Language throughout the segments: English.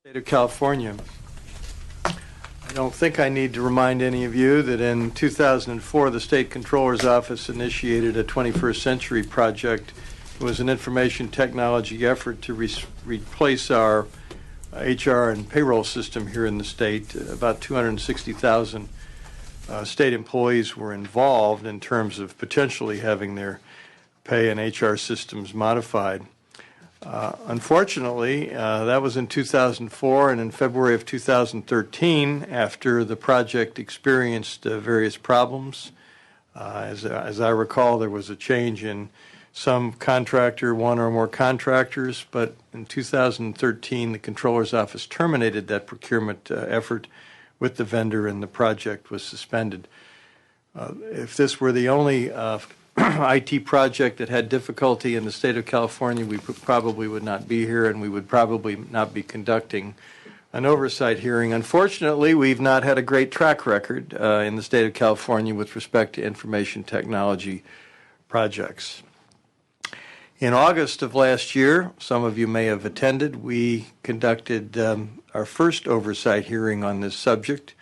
State of California. I don't think I need to remind any of you that in 2004 the State Controller's Office initiated a 21st century project. It was an information technology effort to replace our HR and payroll system here in the state. About 260,000 state employees were involved in terms of potentially having their pay and HR systems modified. Unfortunately, that was in 2004, and in February of 2013, after the project experienced various problems, as I recall, there was a change in some contractor, one or more contractors, but in 2013, the Controller's Office terminated that procurement effort with the vendor, and the project was suspended. If this were the only IT project that had difficulty in the state of California, we probably would not be here, and we would probably not be conducting an oversight hearing. Unfortunately, we've not had a great track record in the state of California with respect to information technology projects. In August of last year, some of you may have attended, we conducted our first oversight hearing on this subject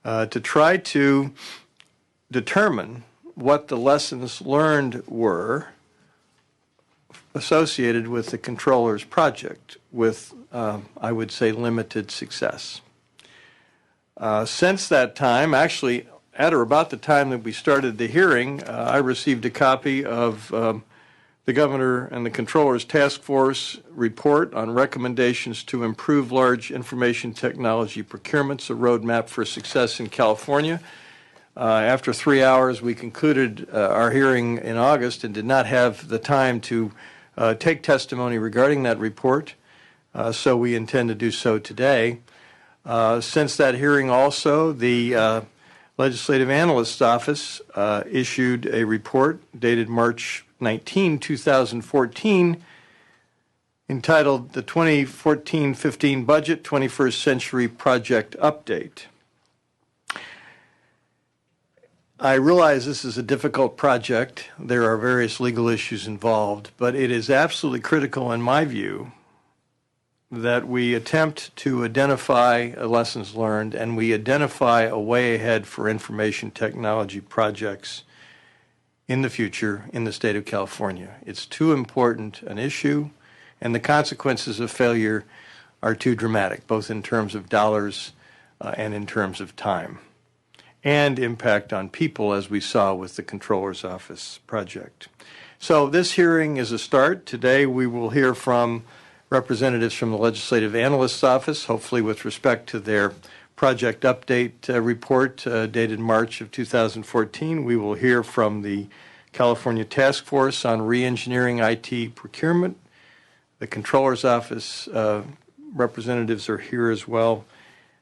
to try to determine what the lessons learned were associated with the controller's project with, I would say, limited success. Since that time, actually at or about the time that we started the hearing, I received a copy of the Governor and the Controller's Task Force report on recommendations to improve large information technology procurements, a roadmap for success in California. After 3 hours, we concluded our hearing in August and did not have the time to take testimony regarding that report, so we intend to do so today. Since that hearing also, the Legislative Analyst's Office issued a report dated March 19, 2014, entitled the 2014-15 Budget 21st Century Project Update. I realize this is a difficult project. There are various legal issues involved, but it is absolutely critical, in my view, that we attempt to identify lessons learned and we identify a way ahead for information technology projects in the future in the state of California. It's too important an issue, and the consequences of failure are too dramatic, both in terms of dollars and in terms of time, and impact on people, as we saw with the Controller's Office project. So this hearing is a start. Today we will hear from representatives from the Legislative Analyst's Office, hopefully with respect to their project update report dated March of 2014. We will hear from the California Task Force on Reengineering IT Procurement. The Controller's Office representatives are here as well,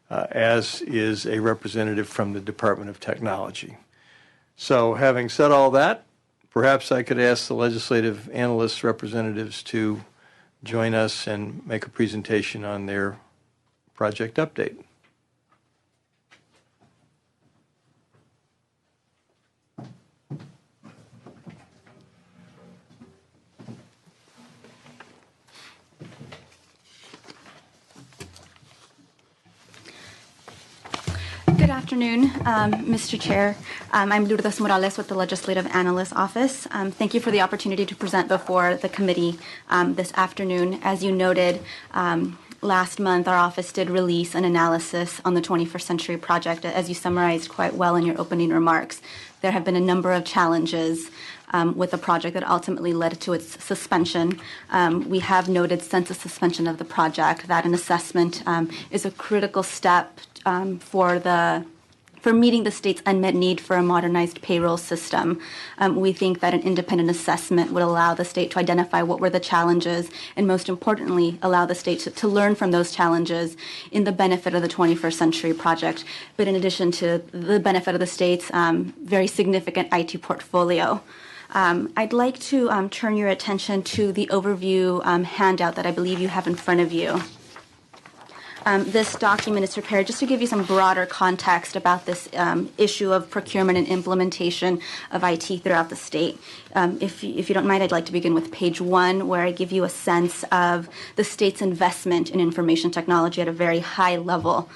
as is a representative from the Department of Technology. So having said all that, perhaps I could ask the Legislative Analyst representatives to join us and make a presentation on their project update. Good afternoon, Mr. Chair. I'm Lourdes Morales with the Legislative Analyst's Office. Thank you for the opportunity to present before the committee this afternoon. As you noted, last month our office did release an analysis on the 21st Century Project, as you summarized quite well in your opening remarks. There have been a number of challenges with the project that ultimately led to its suspension. We have noted since the suspension of the project that an assessment is a critical step for meeting the state's unmet need for a modernized payroll system. We think that an independent assessment would allow the state to identify what were the challenges and, most importantly, allow the state to learn from those challenges in the benefit of the 21st Century Project, but in addition to the benefit of the state's very significant IT portfolio. I'd like to turn your attention to the overview handout that I believe you have in front of you. This document is prepared just to give you some broader context about this issue of procurement and implementation of IT throughout the state. If you don't mind, I'd like to begin with page 1, where I give you a sense of the state's investment in information technology at a very high level.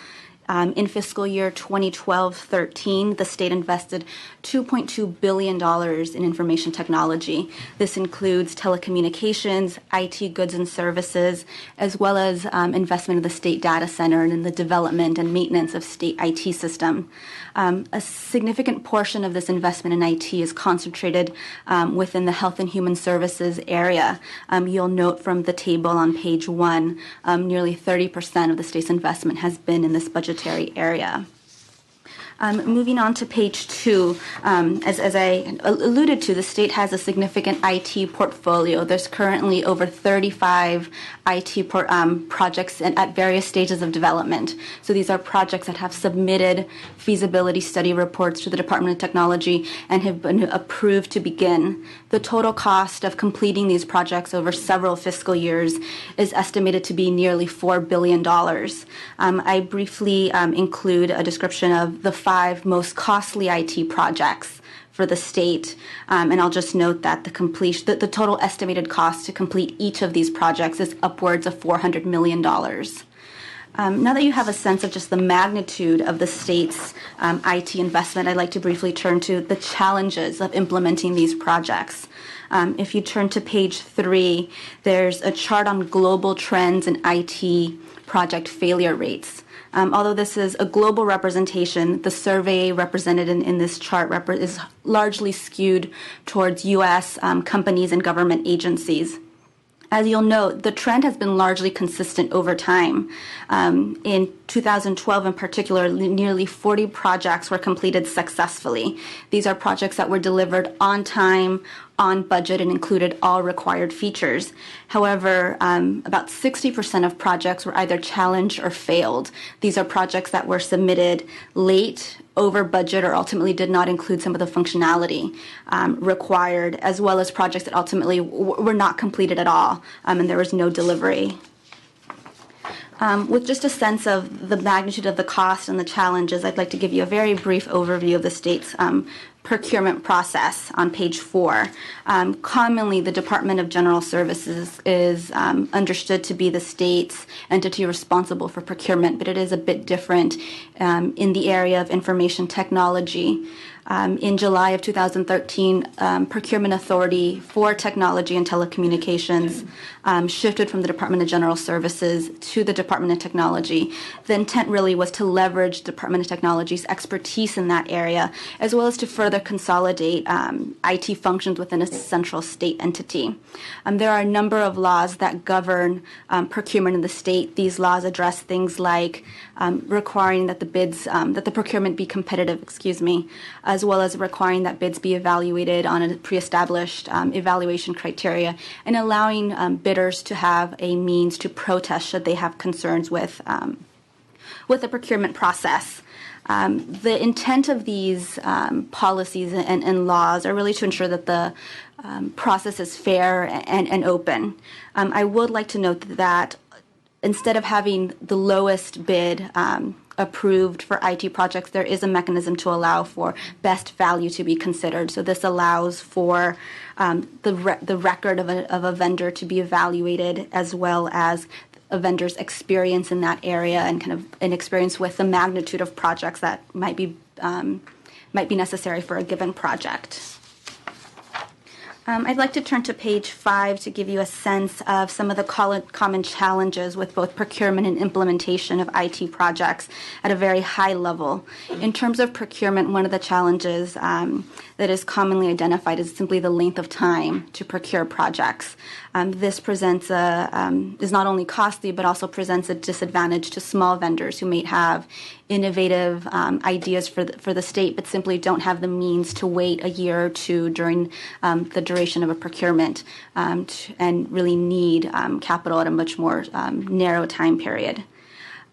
In fiscal year 2012-13, the state invested $2.2 billion in information technology. This includes telecommunications, IT goods and services, as well as investment in the state data center and in the development and maintenance of state IT system. A significant portion of this investment in IT is concentrated within the health and human services area. You'll note from the table on page 1, nearly 30% of the state's investment has been in this budgetary area. Moving on to page 2, as I alluded to, the state has a significant IT portfolio. There's currently over 35 IT projects at various stages of development. So these are projects that have submitted feasibility study reports to the Department of Technology and have been approved to begin. The total cost of completing these projects over several fiscal years is estimated to be nearly $4 billion. I briefly include a description of the 5 most costly IT projects for the state, and I'll just note that the total estimated cost to complete each of these projects is upwards of $400 million. Now that you have a sense of just the magnitude of the state's IT investment, I'd like to briefly turn to the challenges of implementing these projects. If you turn to page 3, there's a chart on global trends in IT project failure rates. Although this is a global representation, the survey represented in this chart is largely skewed towards U.S. Companies and government agencies. As you'll note, the trend has been largely consistent over time. In 2012 in particular, nearly 40 projects were completed successfully. These are projects that were delivered on time, on budget, and included all required features. However, about 60% of projects were either challenged or failed. These are projects that were submitted late, over budget, or ultimately did not include some of the functionality required, as well as projects that ultimately were not completed at all, and there was no delivery. With just a sense of the magnitude of the cost and the challenges, I'd like to give you a very brief overview of the state's procurement process on page 4. Commonly, the Department of General Services is understood to be the state's entity responsible for procurement, but it is a bit different in the area of information technology. In July of 2013, Procurement Authority for Technology and Telecommunications shifted from the Department of General Services to the Department of Technology. The intent really was to leverage Department of Technology's expertise in that area, as well as to further consolidate IT functions within a central state entity. There are a number of laws that govern procurement in the state. These laws address things like requiring that the procurement be competitive, as well as requiring that bids be evaluated on a pre-established evaluation criteria, and allowing bidders to have a means to protest should they have concerns with the procurement process. The intent of these policies and laws are really to ensure that the process is fair and open. I would like to note that instead of having the lowest bid approved for IT projects, there is a mechanism to allow for best value to be considered. So this allows for the record of a vendor to be evaluated, as well as a vendor's experience in that area and kind of an experience with the magnitude of projects that might be necessary for a given project. I'd like to turn to page 5 to give you a sense of some of the common challenges with both procurement and implementation of IT projects at a very high level. In terms of procurement, one of the challenges that is commonly identified is simply the length of time to procure projects. This presents is not only costly, but also presents a disadvantage to small vendors who may have innovative ideas for the state, but simply don't have the means to wait a year or two during the duration of a procurement and really need capital at a much more narrow time period.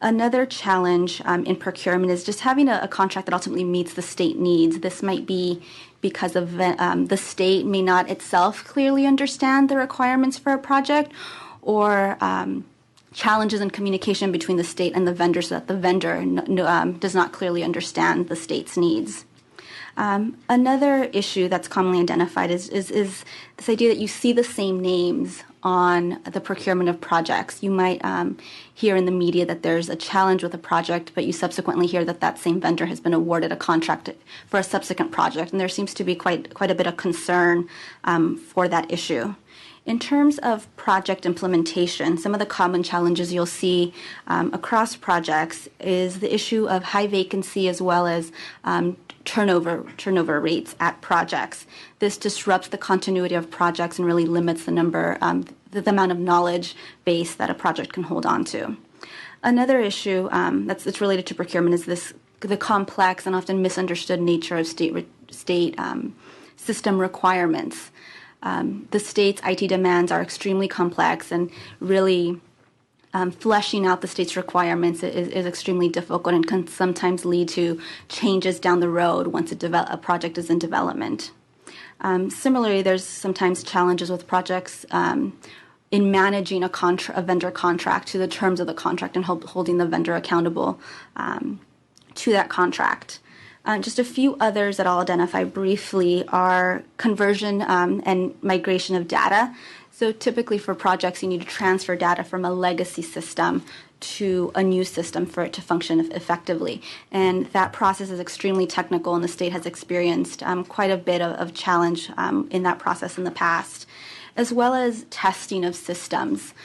Another challenge in procurement is just having a contract that ultimately meets the state needs. This might be because of the state may not itself clearly understand the requirements for a project, or challenges in communication between the state and the vendor so that the vendor does not clearly understand the state's needs. Another issue that's commonly identified is this idea that you see the same names on the procurement of projects. You might hear in the media that there's a challenge with a project, but you subsequently hear that that same vendor has been awarded a contract for a subsequent project, and there seems to be quite a bit of concern for that issue. In terms of project implementation, some of the common challenges you'll see across projects is the issue of high vacancy as well as turnover rates at projects. This disrupts the continuity of projects and really limits the the amount of knowledge base that a project can hold on to. Another issue that's related to procurement is the complex and often misunderstood nature of state system requirements. The state's IT demands are extremely complex, and really fleshing out the state's requirements is extremely difficult and can sometimes lead to changes down the road once a project is in development. Similarly, there's sometimes challenges with projects in managing a vendor contract to the terms of the contract and holding the vendor accountable to that contract. Just a few others that I'll identify briefly are conversion and migration of data. So typically for projects, you need to transfer data from a legacy system to a new system for it to function effectively. And that process is extremely technical, and the state has experienced quite a bit of challenge in that process in the past, as well as testing of systems.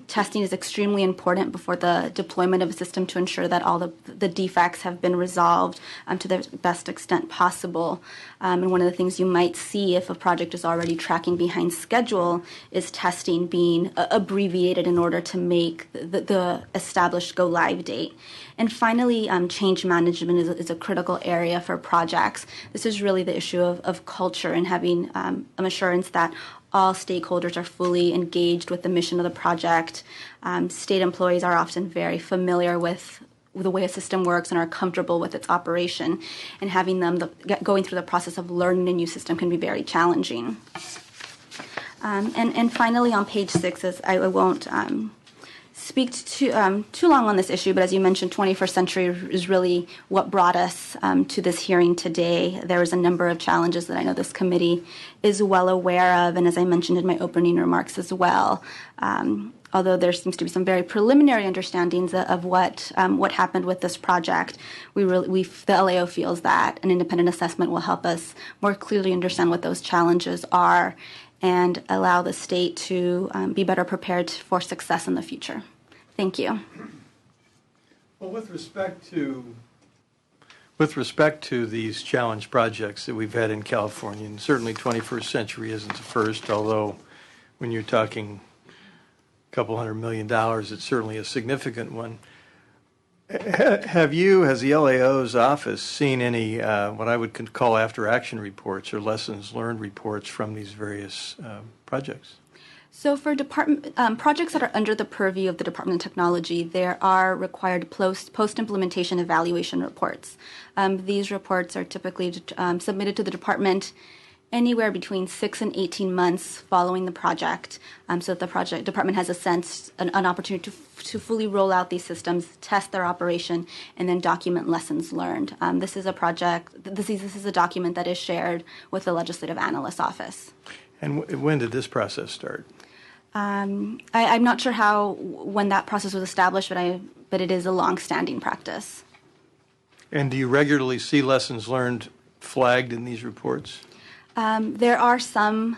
Testing is extremely important before the deployment of a system to ensure that all the defects have been resolved to the best extent possible. And one of the things you might see if a project is already tracking behind schedule is testing being abbreviated in order to make the established go-live date. And finally, change management is a critical area for projects. This is really the issue of culture and having an assurance that all stakeholders are fully engaged with the mission of the project. State employees are often very familiar with the way a system works and are comfortable with its operation, and having them going through the process of learning a new system can be very challenging. And finally, on page 6, I won't speak too long on this issue, but as you mentioned, 21st century is really what brought us to this hearing today. There was a number of challenges that I know this committee is well aware of, and as I mentioned in my opening remarks as well, although there seems to be some very preliminary understandings of what happened with this project, the LAO feels that an independent assessment will help us more clearly understand what those challenges are and allow the state to be better prepared for success in the future. Thank you. Well, with respect to these challenge projects that we've had in California, and certainly 21st century isn't the first, although when you're talking a couple $100 million, it's certainly a significant one. Has the LAO's office seen any what I would call after-action reports or lessons learned reports from these various projects? So for projects that are under the purview of the Department of Technology, there are required post-implementation evaluation reports. These reports are typically submitted to the department anywhere between 6 and 18 months following the project, so that the department has an opportunity to fully roll out these systems, test their operation, and then document lessons learned. This is a document that is shared with the Legislative Analyst's Office. And when did this process start? I'm not sure when that process was established, but it is a long-standing practice. And do you regularly see lessons learned flagged in these reports? There are some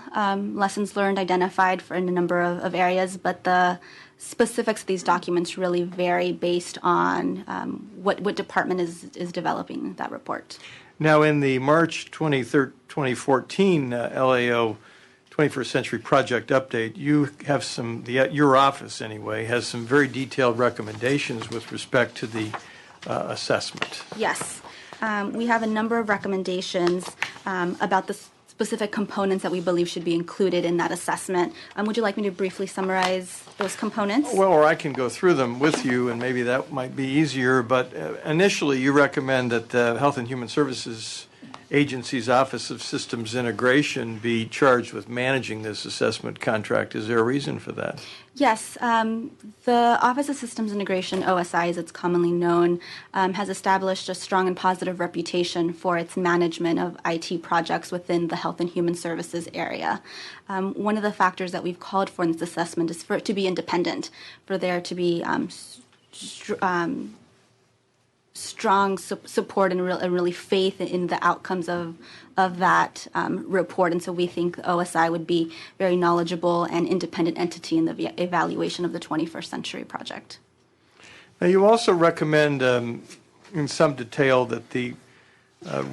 lessons learned identified in a number of areas, but the specifics of these documents really vary based on what department is developing that report. Now, in the March 2014 LAO 21st Century Project Update, you have your office anyway, has some very detailed recommendations with respect to the assessment. Yes. We have a number of recommendations about the specific components that we believe should be included in that assessment. Would you like me to briefly summarize those components? Well, or I can go through them with you, and maybe that might be easier. But initially, you recommend that the Health and Human Services agency's Office of Systems Integration be charged with managing this assessment contract. Is there a reason for that? Yes, the Office of Systems Integration, OSI as it's commonly known, has established a strong and positive reputation for its management of IT projects within the Health and Human Services area. One of the factors that we've called for in this assessment is for it to be independent, for there to be strong support and really faith in the outcomes of that report. And so we think OSI would be very knowledgeable and independent entity in the evaluation of the 21st Century Project. Now, you also recommend in some detail that the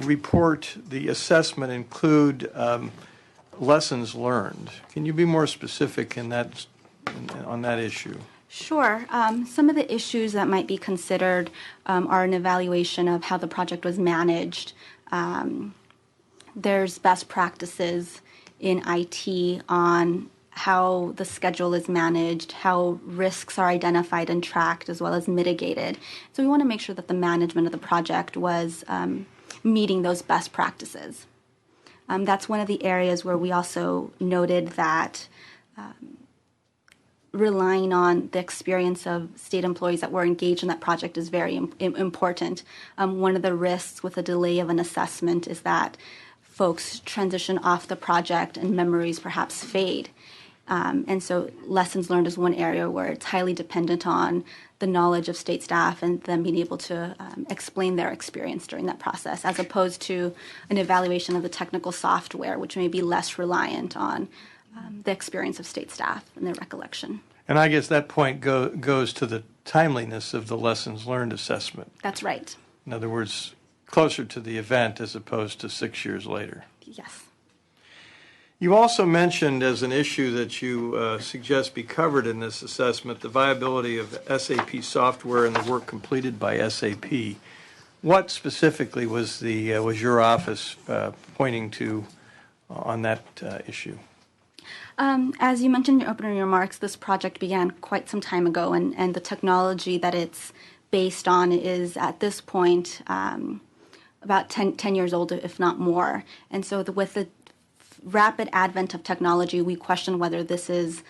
report, the assessment include lessons learned. Can you be more specific on that issue? Sure. Some of the issues that might be considered are an evaluation of how the project was managed. There's best practices in IT on how the schedule is managed, how risks are identified and tracked, as well as mitigated. So we want to make sure that the management of the project was meeting those best practices. That's one of the areas where we also noted that relying on the experience of state employees that were engaged in that project is very important. One of the risks with a delay of an assessment is that folks transition off the project and memories perhaps fade. And so lessons learned is one area where it's highly dependent on the knowledge of state staff and them being able to explain their experience during that process, as opposed to an evaluation of the technical software, which may be less reliant on the experience of state staff and their recollection. And I guess that point goes to the timeliness of the lessons learned assessment. That's right. In other words, closer to the event as opposed to 6 years later. Yes. You also mentioned as an issue that you suggest be covered in this assessment the viability of SAP software and the work completed by SAP. What specifically was your office pointing to on that issue? As you mentioned in your opening remarks, this project began quite some time ago, and the technology that it's based on is at this point about 10 years old, if not more. And so with the rapid advent of technology, we question whether this is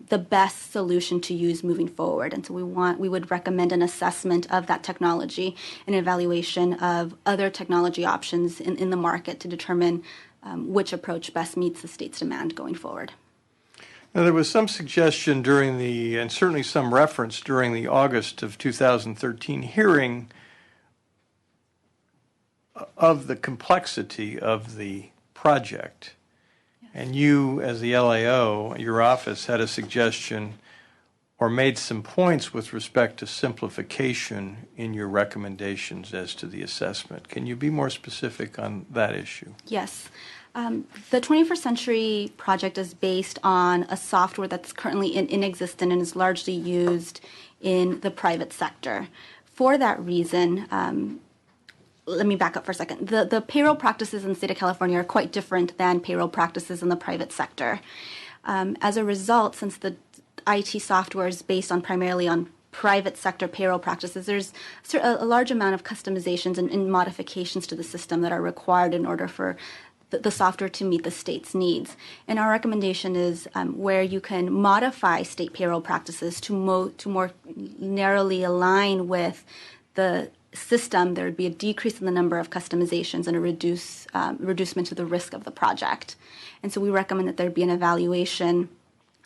the best solution to use moving forward. And so we would recommend an assessment of that technology, an evaluation of other technology options in the market to determine which approach best meets the state's demand going forward. Now, there was some suggestion and certainly some reference during the August of 2013 hearing of the complexity of the project. Yes. And you, as the LAO, your office had a suggestion or made some points with respect to simplification in your recommendations as to the assessment. Can you be more specific on that issue? Yes. The 21st Century Project is based on a software that's currently in existence and is largely used in the private sector. For that reason, let me back up for a second. The payroll practices in the state of California are quite different than payroll practices in the private sector. As a result, since the IT software is based primarily on private sector payroll practices, there's a large amount of customizations and modifications to the system that are required in order for the software to meet the state's needs. And our recommendation is where you can modify state payroll practices to more narrowly align with the system, there would be a decrease in the number of customizations and a reducement to the risk of the project. And so we recommend that there be an evaluation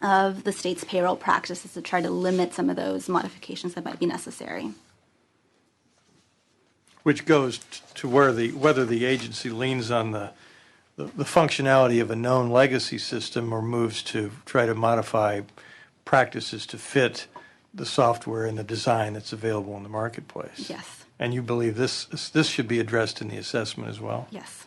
of the state's payroll practices to try to limit some of those modifications that might be necessary. Which goes to whether the agency leans on the functionality of a known legacy system or moves to try to modify practices to fit the software and the design that's available in the marketplace. Yes. And you believe this should be addressed in the assessment as well? Yes.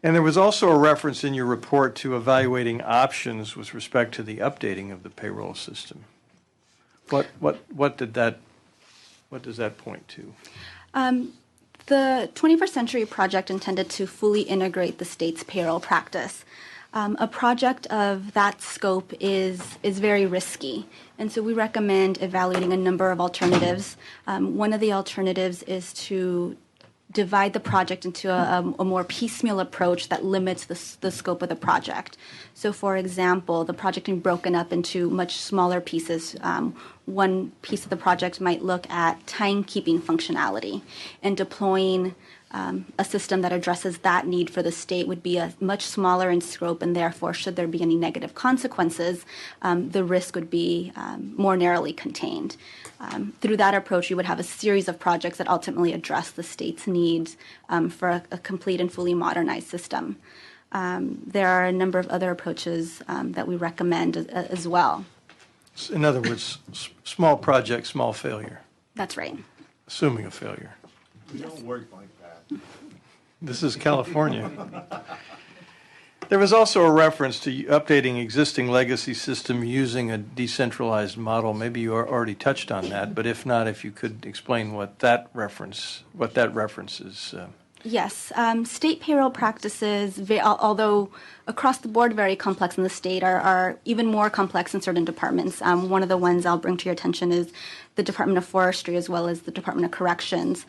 And there was also a reference in your report to evaluating options with respect to the updating of the payroll system. What does that point to? The 21st Century Project intended to fully integrate the state's payroll practice. A project of that scope is very risky, and so we recommend evaluating a number of alternatives. One of the alternatives is to divide the project into a more piecemeal approach that limits the scope of the project. So, for example, the project being broken up into much smaller pieces. One piece of the project might look at timekeeping functionality, and deploying a system that addresses that need for the state would be a much smaller in scope, and therefore, should there be any negative consequences, the risk would be more narrowly contained. Through that approach, you would have a series of projects that ultimately address the state's needs for a complete and fully modernized system. There are a number of other approaches that we recommend as well. In other words, small project, small failure. That's right. Assuming a failure. We don't work like that. This is California. There was also a reference to updating existing legacy system using a decentralized model. Maybe you already touched on that, but if not, if you could explain what that reference is. Yes, state payroll practices, although across the board very complex in the state, are even more complex in certain departments. One of the ones I'll bring to your attention is the Department of Forestry as well as the Department of Corrections.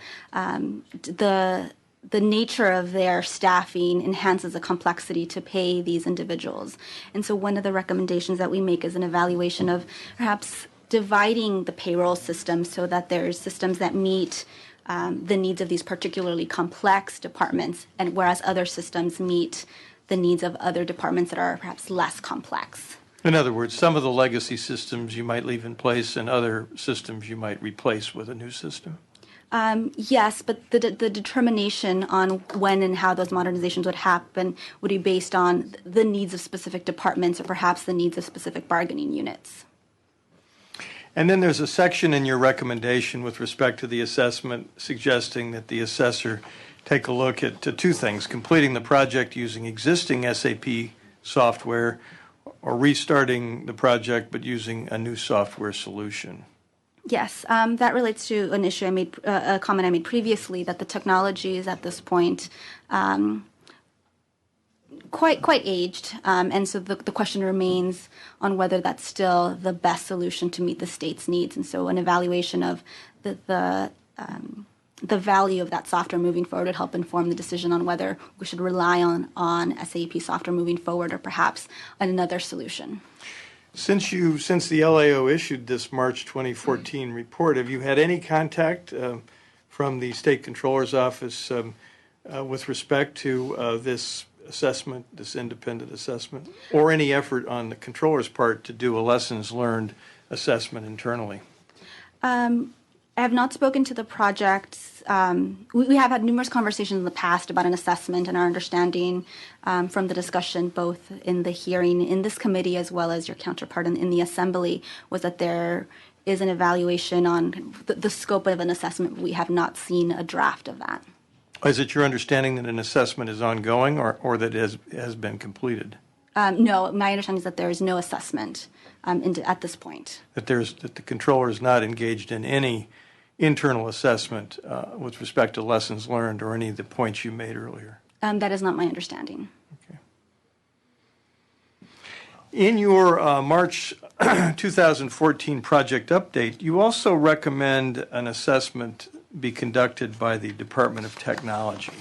The nature of their staffing enhances the complexity to pay these individuals. And so one of the recommendations that we make is an evaluation of perhaps dividing the payroll system so that there's systems that meet the needs of these particularly complex departments, and whereas other systems meet the needs of other departments that are perhaps less complex. In other words, some of the legacy systems you might leave in place and other systems you might replace with a new system? Yes, but the determination on when and how those modernizations would happen would be based on the needs of specific departments or perhaps the needs of specific bargaining units. And then there's a section in your recommendation with respect to the assessment suggesting that the assessor take a look at two things: completing the project using existing SAP software or restarting the project but using a new software solution. Yes, that relates to an issue a comment I made previously, that the technology is at this point quite aged, and so the question remains on whether that's still the best solution to meet the state's needs. And so an evaluation of the value of that software moving forward would help inform the decision on whether we should rely on SAP software moving forward or perhaps another solution. Since the LAO issued this March 2014 report, have you had any contact from the State Controller's Office with respect to this assessment, this independent assessment, or any effort on the Controller's part to do a lessons learned assessment internally? I have not spoken to the project. We have had numerous conversations in the past about an assessment, and our understanding from the discussion both in the hearing in this committee as well as your counterpart in the Assembly was that there is an evaluation on the scope of an assessment. We have not seen a draft of that. Is it your understanding that an assessment is ongoing or that it has been completed? No, my understanding is that there is no assessment at this point. That the Controller is not engaged in any internal assessment with respect to lessons learned or any of the points you made earlier? That is not my understanding. Okay. In your March 2014 project update, you also recommend an assessment be conducted by the Department of Technology.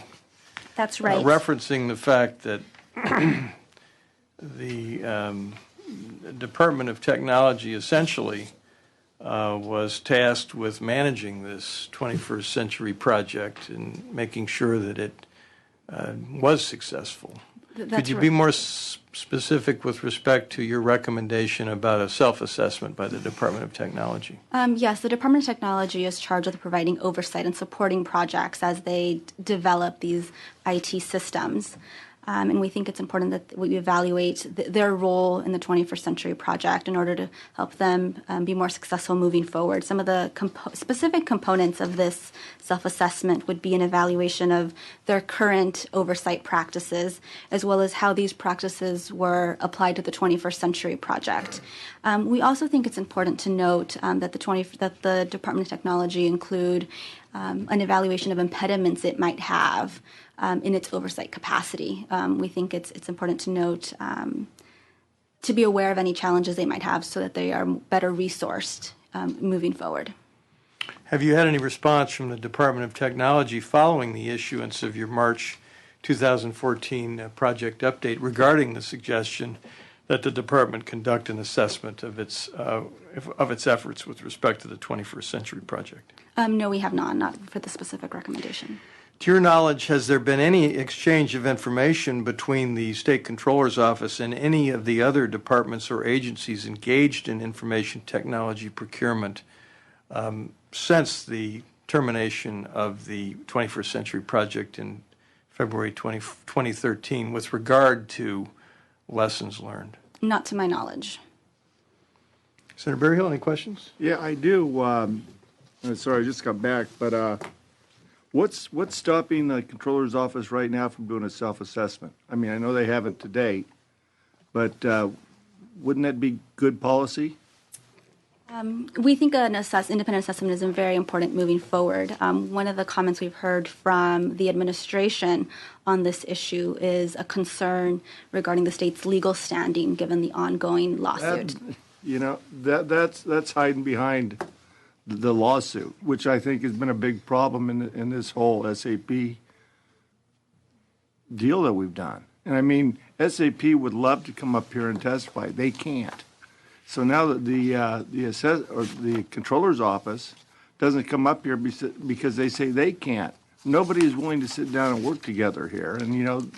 That's right. Referencing the fact that the Department of Technology essentially was tasked with managing this 21st century project and making sure that it was successful. Could you be more specific with respect to your recommendation about a self-assessment by the Department of Technology? Yes, the Department of Technology is charged with providing oversight and supporting projects as they develop these IT systems. And we think it's important that we evaluate their role in the 21st century project in order to help them be more successful moving forward. Some of the specific components of this self-assessment would be an evaluation of their current oversight practices, as well as how these practices were applied to the 21st century project. We also think it's important to note that the Department of Technology include an evaluation of impediments it might have in its oversight capacity. We think it's important to note to be aware of any challenges they might have so that they are better resourced moving forward. Have you had any response from the Department of Technology following the issuance of your March 2014 project update regarding the suggestion that the department conduct an assessment of its efforts with respect to the 21st Century Project? No, we have not for the specific recommendation. To your knowledge, has there been any exchange of information between the State Controller's Office and any of the other departments or agencies engaged in information technology procurement since the termination of the 21st Century Project in February 2013 with regard to lessons learned? Not to my knowledge. Senator Berryhill, any questions? Yeah, I do. Sorry, I just got back, but what's stopping the controller's office right now from doing a self-assessment? I mean, I know they haven't to date, but wouldn't that be good policy? We think an independent assessment is very important moving forward. One of the comments we've heard from the administration on this issue is a concern regarding the state's legal standing given the ongoing lawsuit. That's hiding behind the lawsuit, which I think has been a big problem in this whole SAP deal that we've done. And I mean, SAP would love to come up here and testify. They can't. So now that the controller's office doesn't come up here because they say they can't. Nobody is willing to sit down and work together here. And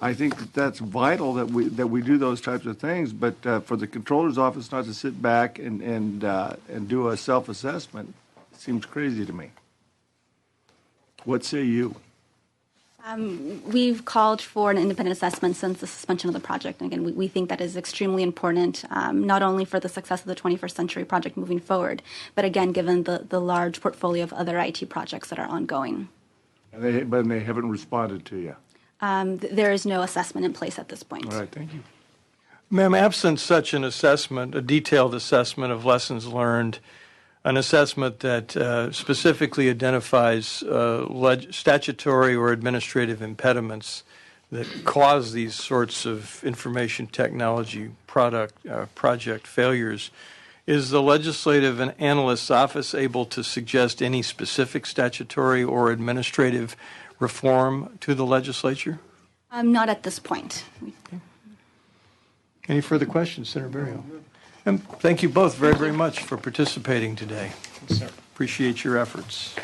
I think that's vital that we do those types of things. But for the controller's office not to sit back and do a self-assessment seems crazy to me. What say you? We've called for an independent assessment since the suspension of the project. And again, we think that is extremely important, not only for the success of the 21st Century Project moving forward, but again, given the large portfolio of other IT projects that are ongoing. But they haven't responded to you. There is no assessment in place at this point. All right, thank you. Ma'am, absent such an assessment, a detailed assessment of lessons learned, an assessment that specifically identifies statutory or administrative impediments that cause these sorts of information technology project failures, is the Legislative and Analyst's Office able to suggest any specific statutory or administrative reform to the legislature? Not at this point. Okay. Any further questions, Senator Berryhill? And thank you both very, very much for participating today. Appreciate your efforts.